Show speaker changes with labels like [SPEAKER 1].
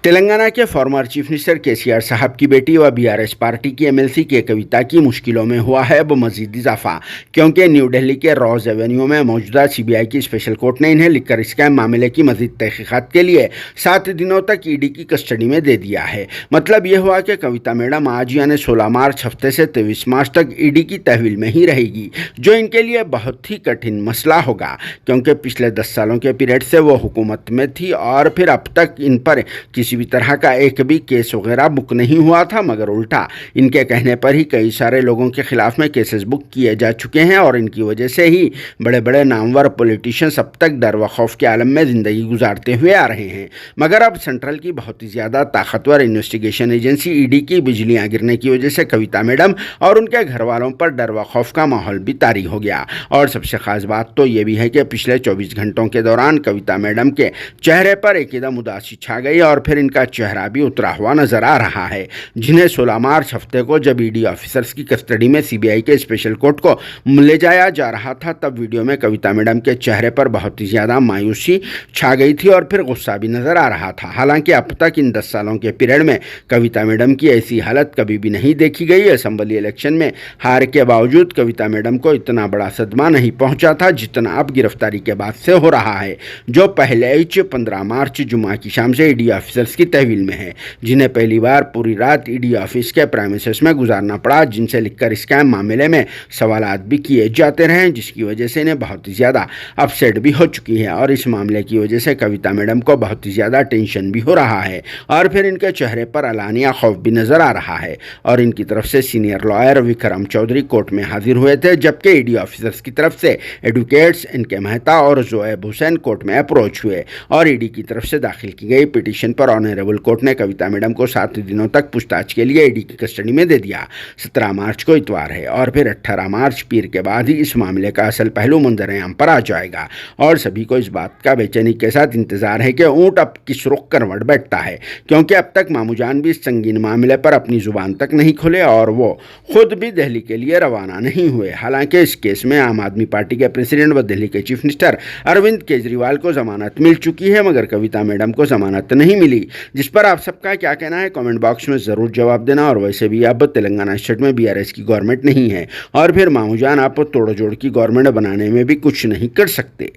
[SPEAKER 1] तेलंगाना के former chief minister KCR साहब की बेटी व बीआरएस पार्टी की एमएलसी के कविता की मुश्किलों में हुआ है अब मजीद इजाफा, क्योंकि न्यू दिल्ली के रॉज एवेन्यू में मौजूदा सीबीआई की स्पेशल कोर्ट ने इन्हें लिकर स्कैम मामले की मजीद तहकीकात के लिए 7 दिनों तक ईडी की कस्टडी में दे दिया है। मतलब यह हुआ कि कविता मैडम आज यानी 16 मार्च हफ्ते से 23 मार्च तक ईडी की तहवील में ही रहेगी, जो इनके लिए बहुत ही कठिन मसला होगा, क्योंकि पिछले 10 सालों के पीरियड से वो हुकूमत में थी और फिर अब तक इन पर किसी भी तरह का एक भी केस वगैरह बुक नहीं हुआ था, मगर उल्टा इनके कहने पर ही कई सारे लोगों के खिलाफ में केसेस बुक किए जा चुके हैं और इनकी वजह से ही बड़े बड़े नामवर पॉलिटिशियंस अब तक डर व खौफ के आलम में ज़िंदगी गुजारते हुए आ रहे हैं। मगर अब सेंट्रल की बहुत ही ज़्यादा ताकतवर इन्वेस्टिगेशन एजेंसी ईडी की बिजलियाँ गिरने की वजह से कविता मैडम और उनके घर वालों पर डर व खौफ का माहौल भी तारी हो गया। और सबसे खास बात तो ये भी है कि पिछले 24 घंटों के दौरान कविता मैडम के चेहरे पर एकदम उदासी छा गई और फिर इनका चेहरा भी उतरा हुआ नजर आ रहा है, जिन्हें 16 मार्च हफ्ते को जब ईडी ऑफिसर्स की कस्टडी में सीबीआई के स्पेशल कोर्ट को ले जाया जा रहा था, तब वीडियो में कविता मैडम के चेहरे पर बहुत ही ज़्यादा मायूसी छा गई थी और फिर गुस्सा भी नजर आ रहा था। हालांकि अब तक इन 10 सालों के पीरियड में कविता मैडम की ऐसी हालत कभी भी नहीं देखी गई। असेंबली इलेक्शन में हार के बावजूद कविता मैडम को इतना बड़ा सदमा नहीं पहुंचा था जितना अब गिरफ्तारी के बाद से हो रहा है, जो पहले ही 15 मार्च जुमा की शाम से ईडी ऑफिसर्स की तहवील में है, जिन्हें पहली बार पूरी रात ईडी ऑफिस के प्रेमिसेस में गुजारना पड़ा, जिनसे लिखकर स्कैम मामले में सवालात भी किए जाते रहे, जिसकी वजह से इन्हें बहुत ही ज़्यादा अपसेट भी हो चुकी है। और इस मामले की वजह से कविता मैडम को बहुत ही ज़्यादा टेंशन भी हो रहा है और फिर इनके चेहरे पर अलानिया खौफ भी नज़र आ रहा है। और इनकी तरफ से senior lawyer Vikram Chaudhary court में हाजिर हुए थे, जबकि ईडी ऑफिसर्स की तरफ से एडवोकेट्स इनके मेहता और जोएब हुसैन कोर्ट में अप्रोच हुए और ईडी की तरफ से दाखिल की गई पिटीशन पर ऑनरेबल कोर्ट ने कविता मैडम को 7 दिनों तक पूछताछ के लिए ईडी की कस्टडी में दे दिया। 17 मार्च को इतवार है और फिर 18 मार्च पीर के बाद ही इस मामले का असल पहलू मंजर-ए-आम पर आ जाएगा और सभी को इस बात का बेचैनी के साथ इंतजार है कि ऊंट अब किस रुख करवट बैठता है, क्योंकि अब तक मामूजान भी इस संगीन मामले पर अपनी जुबान तक नहीं खोले और वो खुद भी दिल्ली के लिए रवाना नहीं हुए। हालांकि इस केस में आम आदमी पार्टी के प्रेसिडेंट व दिल्ली के चीफ मिनिस्टर अरविंद केजरीवाल को जमानत मिल चुकी है, मगर कविता मैडम को जमानत नहीं मिली, जिस पर आप सबका क्या कहना है कमेंट बॉक्स में ज़रूर जवाब देना। और वैसे भी अब तेलंगाना स्टेट में बीआरएस की गवर्नमेंट नहीं है और फिर मामूजान आप तोड़ जोड़ की गवर्नमेंट बनाने में भी कुछ नहीं कर सकते।